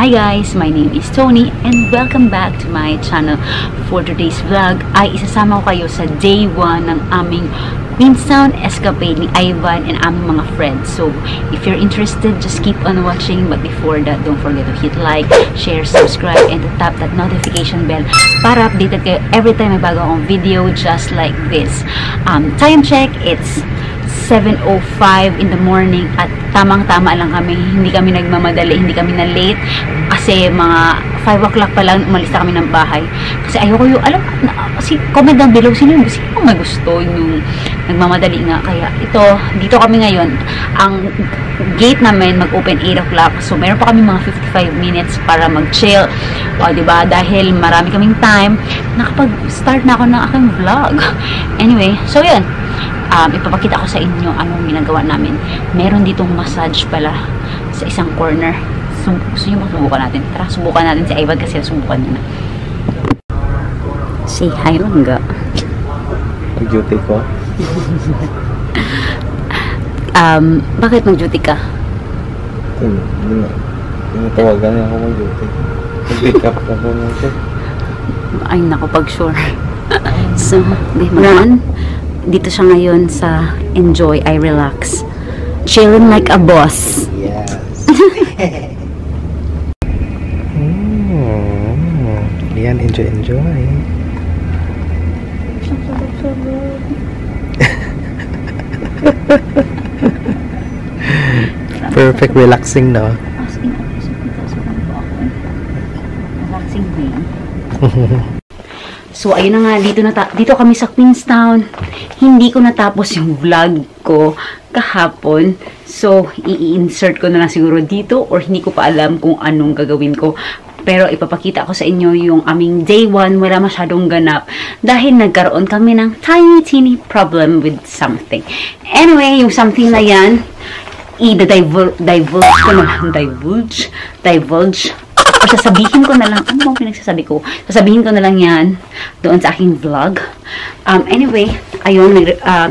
Hi guys, my name is Tony and welcome back to my channel. For today's vlog ay isasama ko kayo sa day 1 ng aming Queenstown escapade ni Ivan and aming mga friends. So, if you're interested, just keep on watching. But before that, don't forget to hit like, share, subscribe, and to tap that notification bell para updated kayo every time may bago akong video just like this. Time check, it's 7:05 in the morning at tamang-tama lang kami. Hindi kami nagmamadali, hindi kami na late kasi mga 5 o'clock pa lang umalis na kami ng bahay. Kasi ayoko yung, alam, kasi comment down below, sino may gusto yung nagmamadali nga. Kaya ito, dito kami ngayon. Ang gate namin mag-open 8 o'clock. So meron pa kami mga 55 minutes para mag-chill. O, diba? Dahil marami kaming time, nakapag-start na ako ng aking vlog. Anyway, so yun. Ipapakita ko sa inyo anong ginagawa namin. Meron ditong massage pala sa isang corner. Gusto nyo subukan natin? Tara, subukan natin si Ivan kasi subukan niya na. Say hi lang ga. Mag-duty ko? Bakit mag-duty ka? Tinatawagan niya ako mag-duty. Mag-pick up ako ng siya. Ay, naku, pag sure. So, Ron, dito siya ngayon sa Enjoy, I Relax. Chilling like a boss. Yes. Yan, enjoy. Perfect relaxing, no? Relaxing day. So, ayun na nga, dito kami sa Queenstown. Hindi ko natapos yung vlog ko kahapon. So, i-insert ko na lang siguro dito or hindi ko pa alam kung anong gagawin ko. Pero ipapakita ko sa inyo yung aming day 1. Wala masyadong ganap dahil nagkaroon kami ng tiny problem with something. Anyway, yung something na yan, divulge ko na lang. Divulge. O sasabihin ko na lang, ano bang pinagsasabi ko? Sasabihin ko na lang yan doon sa aking vlog. Anyway, ayun,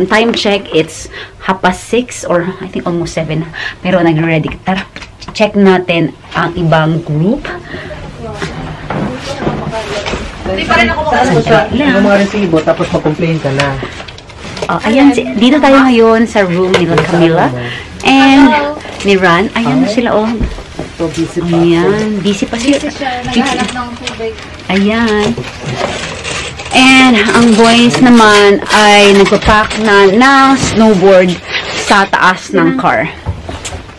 time check, it's 6:30 or I think almost 7. Pero nagre-ready. Tara, check natin ang ibang group. Hindi pa rin ako makasasya. Yung mga resibo, tapos mag-complain ka na. Ayan, dito tayo ngayon sa room ni Camila and ni Ran. Ayan sila, oh. So busy pa. Ayan, busy pa sila. Naghanap ng tubig. Ayan. And ang boys naman ay nagpapack na ng snowboard sa taas ng car.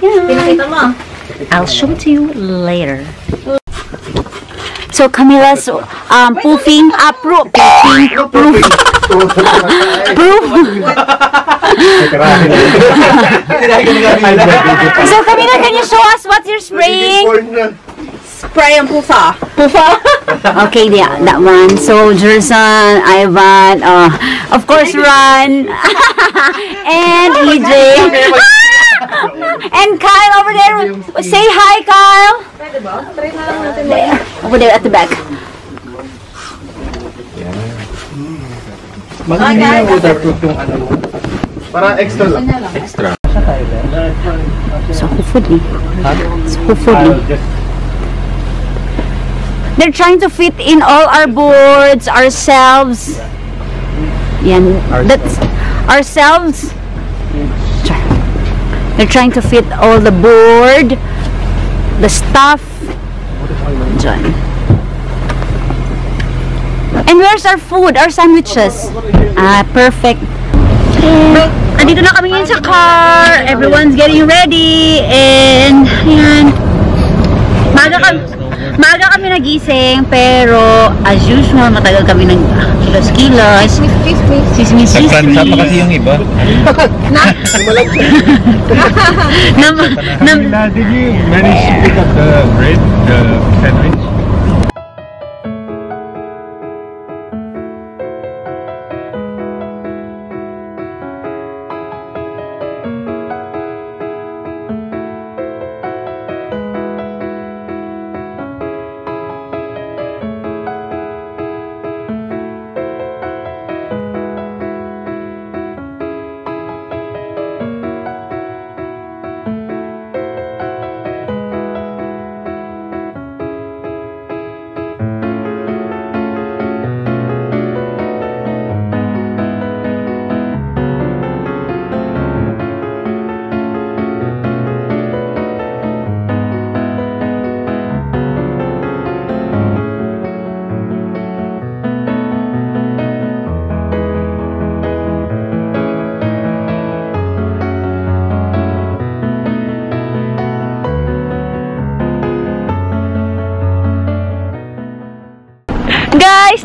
Ayan. Pinakita mo. I'll show it to you later. So Camila's poofing proof. So Camila, can you show us what you're spraying? Spray ang pufa. Okay, yeah, that one. So Jerson, Ivan, of course Ron, and EJ, and Kyle over there. Say hi, Kyle. Pwede ba? Try na lang natin. Over there at the back. Mag-hindi yung waterproof yung ano mo. Para extra lang. Extra. So hopefully, they're trying to fit in all our boards, ourselves. Yan, that's ourselves. They're trying to fit all the board, the stuff. Diyan. And where's our food, our sandwiches? Perfect. Andito na kami ngayon sa car. Everyone's getting ready. And, ayan. Maaga kami nagising, pero as usual, matagal kami ng kilos-kilos. Sismis. Nagpransa pa kasi yung iba. Did you manage to pick up the bread, the sandwich?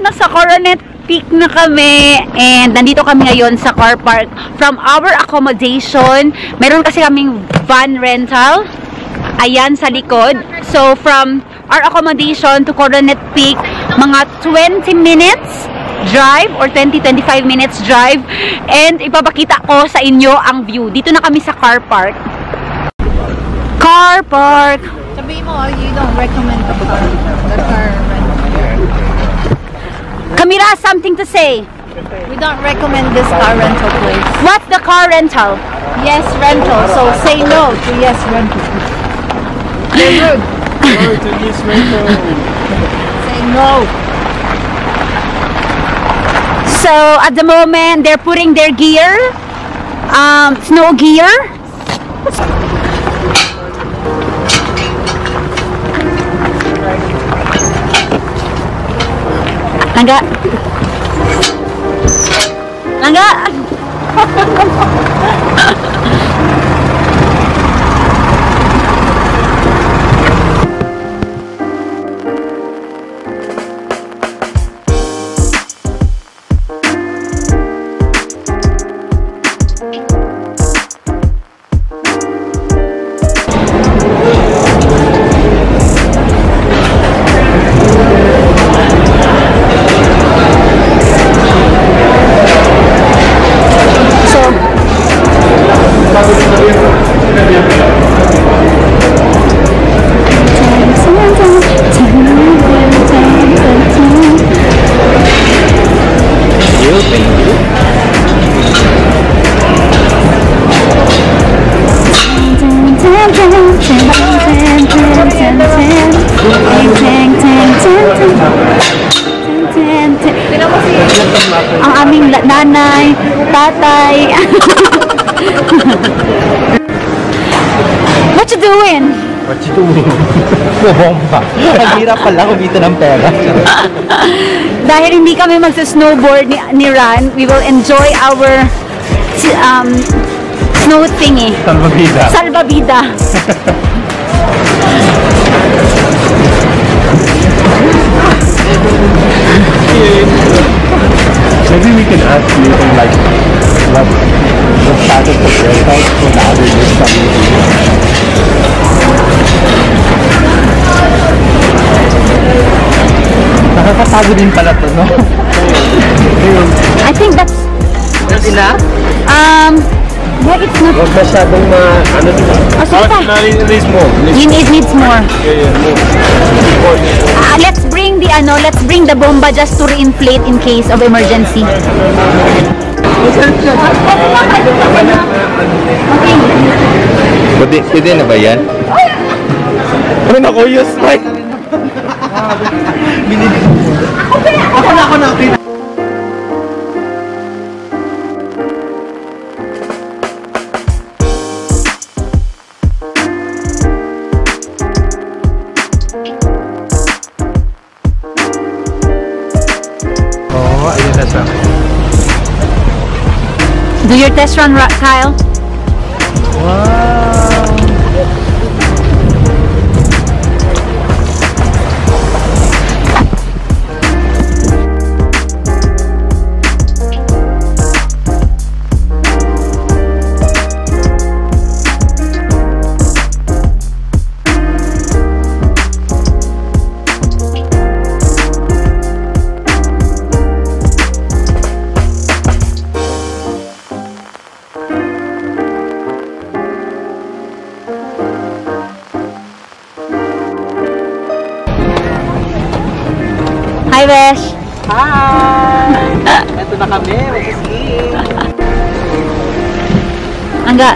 nasa Coronet Peak na kami and nandito kami ngayon sa car park. From our accommodation, meron kasi kaming van rental. Ayan sa likod. So from our accommodation to Coronet Peak, mga 20 minutes drive or 20-25 minutes drive, and ipapakita ko sa inyo ang view. Dito na kami sa car park. Car park. Sabihin mo, you don't recommend the car rental. Camila has something to say. We don't recommend this car rental place. What's the car rental? Yes, rental. So say no to yes, rental. Say rude. Say no. So at the moment, they're putting their gear, snow gear. Langga. Langga. Ang aming nanay, tatay. What you doing? What you doing? Bomba. Ang hirap pala kumita ng pera. Dahil hindi kami magsa-snowboard ni Ran, we will enjoy our snow thingy. Salvavida. Salvavida. Maybe we can ask later, like, what status of rentals for the other days coming. Nakakatago din pala to, no? I think that's enough? yeah, it's not. Huwag masyadong ano diba? Oh, sige pa. It needs more. You needs more. Yeah, more. Let's bring the bomba just to reinflate in case of emergency. Okay. Pwede na ba yan? Ano na ko, use mic? Ako na. Ayun na siya. Do your test run, Kyle. Wow! Hi, Besh. Hi! Ito na kami, mag-skiing. Angga.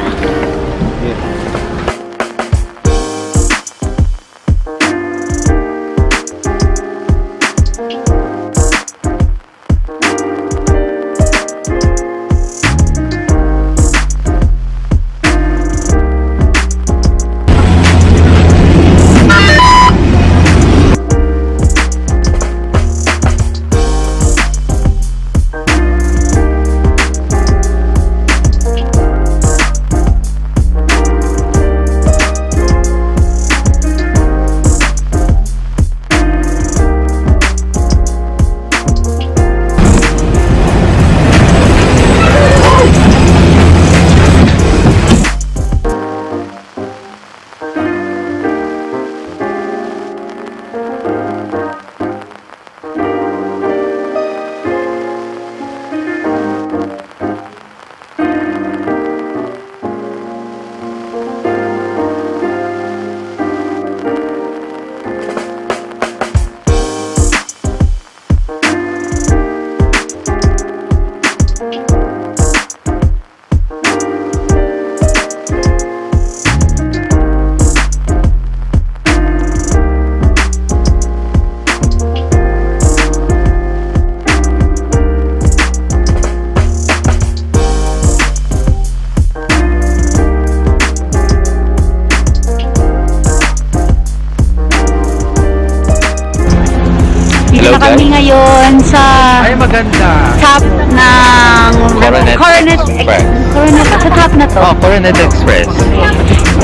Ay, maganda. top ng Coronet Express. Coronet, sa top na to. Oh, Coronet Express.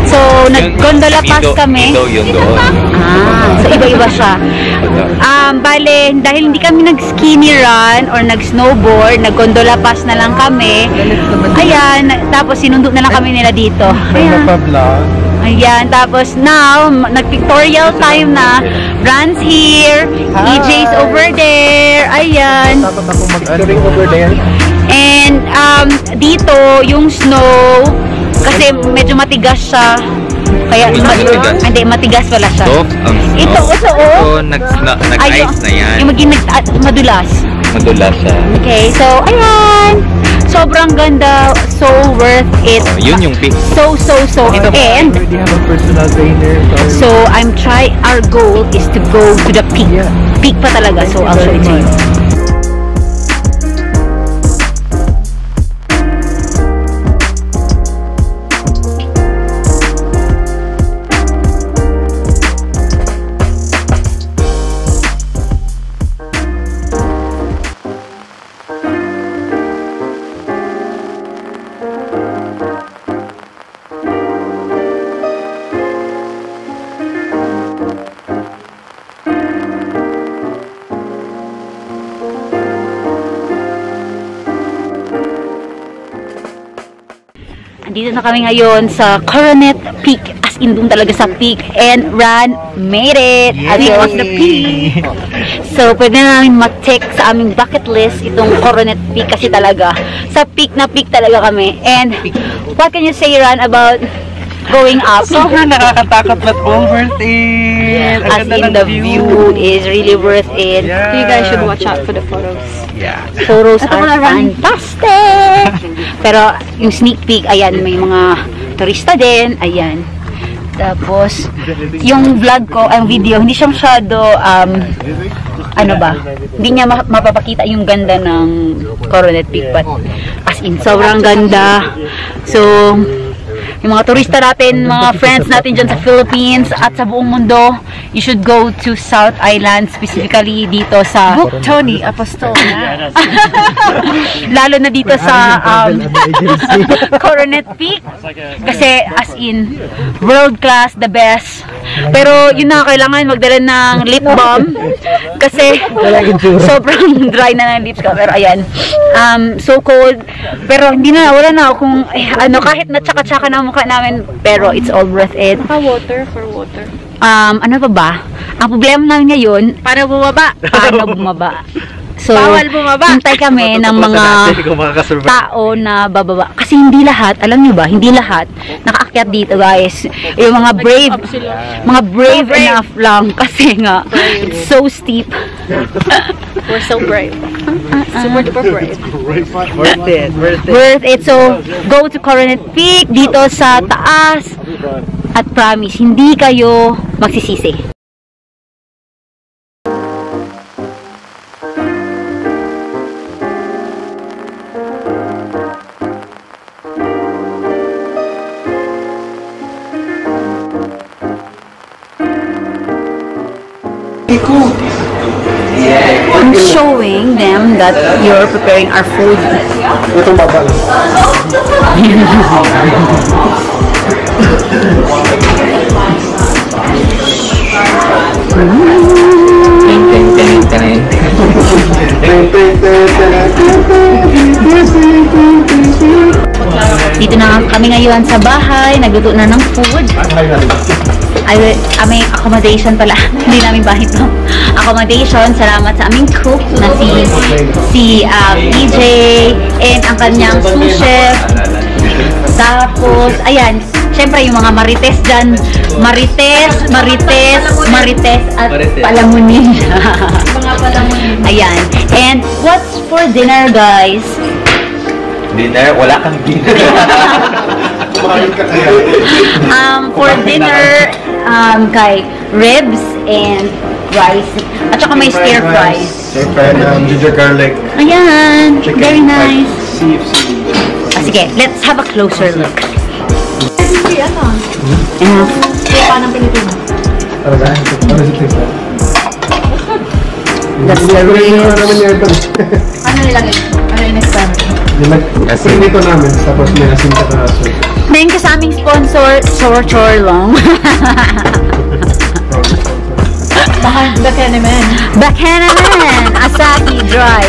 So, nag-gondola pass kami. Yun doon. So iba-iba siya. Bale, dahil hindi kami nag-skinny run or nag-snowboard, nag-gondola pass na lang kami. Ayan, tapos sinundo na lang kami nila dito. Ayan. Ayan, tapos now, nag-pictorial time na. Brand's here, EJ's over there. Ayan. Over there. And dito, yung snow, kasi medyo matigas siya. Kaya hindi matigas pala siya. Ito Nag-ice na yan. Yung maging madulas. Madulas siya. Okay, so ayan. Sobrang ganda, so worth it. Yun yung peak. So and so our goal is to go to the peak. Peak pa talaga, so I'll show it to you. Andito na kami ngayon sa Coronet Peak, as in doon talaga sa peak, and Ran made it! Peak of the peak! So, pwede na namin mag-check sa aming bucket list itong Coronet Peak kasi talaga, sa peak na peak talaga kami. And, what can you say, Ran, about going up? Sobrang nakakatakot but all worth it! As in, the view is really worth it. Yeah. You guys should watch out for the photos. Yeah. Photos are fantastic! Pero, yung sneak peek, ayan, may mga turista din, ayan. Tapos, yung vlog ko, ang video, hindi siya masyado, ano ba, hindi niya mapapakita yung ganda ng Coronet Peak, but as in, sobrang ganda. So, yung mga turista natin, mga friends natin dyan sa Philippines at sa buong mundo, you should go to South Island, specifically dito sa Tony Apostol. lalo na dito sa Coronet Peak, kasi as in world class, the best. Pero yun na, kailangan magdala ng lip balm kasi sobrang dry na ng lips ko. Pero ayan, so cold, pero hindi na, wala na kung ano, kahit na tsaka-tsaka na mukha namin, pero it's all worth it. Water for water. Ano pa ba? Ang problema namin ngayon, Paano bumaba? paano bumaba. So, Bawal bumaba. hintay kami ng mga tao na bababa. Kasi hindi lahat, alam niyo ba, hindi lahat nakaakyat dito, guys. Yung mga brave enough lang kasi nga, it's so steep. We're so brave. Super duper brave. Worth it. So, go to Coronet Peak dito sa taas at promise, hindi kayo magsisisi. I'm showing them that you're preparing our food. Itong babal. Dito na kami ngayon sa bahay, nagluto na ng food. Aming accommodation pala. Hindi namin bahay to. Accommodation. Salamat sa aming cook na si EJ and ang kanyang sous chef. Tapos, ayan, syempre yung mga marites dyan. Marites at palamunin. Mga palamunin. Ayan. And what's for dinner, guys? Dinner? Wala kang dinner. For dinner, kay ribs and rice. At saka may stir fry. Stir fry ng ginger garlic. Ayan, Chicken, very nice. CFC. Sige, let's have a closer look. Kaya pa ng Pilipino. That's the real. naman yung ito. Ano nilagay? Ano yung next time? Asin ito namin, tapos may asin ka na asin. Thank you sa aming sponsor, Chor Long. Behind the Kenneman. Buchanan Asahi Dry.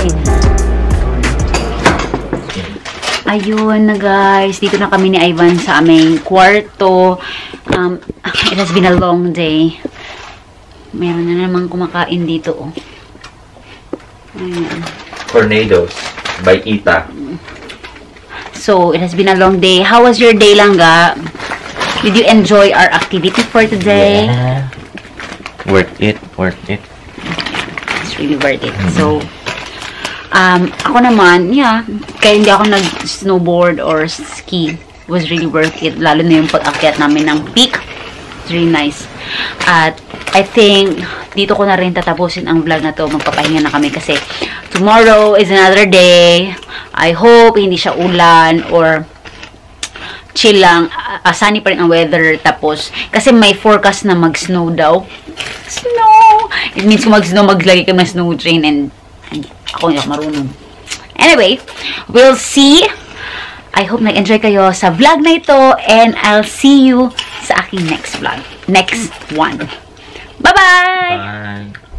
Ayun na guys, dito na kami ni Ivan sa aming kwarto. It has been a long day. Meron na namang kumakain dito. Oh. Ayan. Tornadoes by Ita. So, it has been a long day. How was your day, Langga? Did you enjoy our activity for today? Yeah. Worth it, worth it. It's really worth it. So, ako naman, yeah, kaya hindi ako nag-snowboard or ski. It was really worth it. Lalo na yung pag-akyat namin ng peak. It's really nice. At I think, dito ko na rin tatapusin ang vlog na to. Magpapahinga na kami kasi tomorrow is another day. I hope hindi siya ulan or chill lang. Sunny pa rin ang weather. Tapos, kasi may forecast na mag-snow daw. Snow! It means kung mag-snow, maglagay kami ng snow train and ako hindi ako marunong. Anyway, we'll see. I hope nag-enjoy kayo sa vlog na ito and I'll see you sa aking next vlog. Next one. Bye-bye! Bye.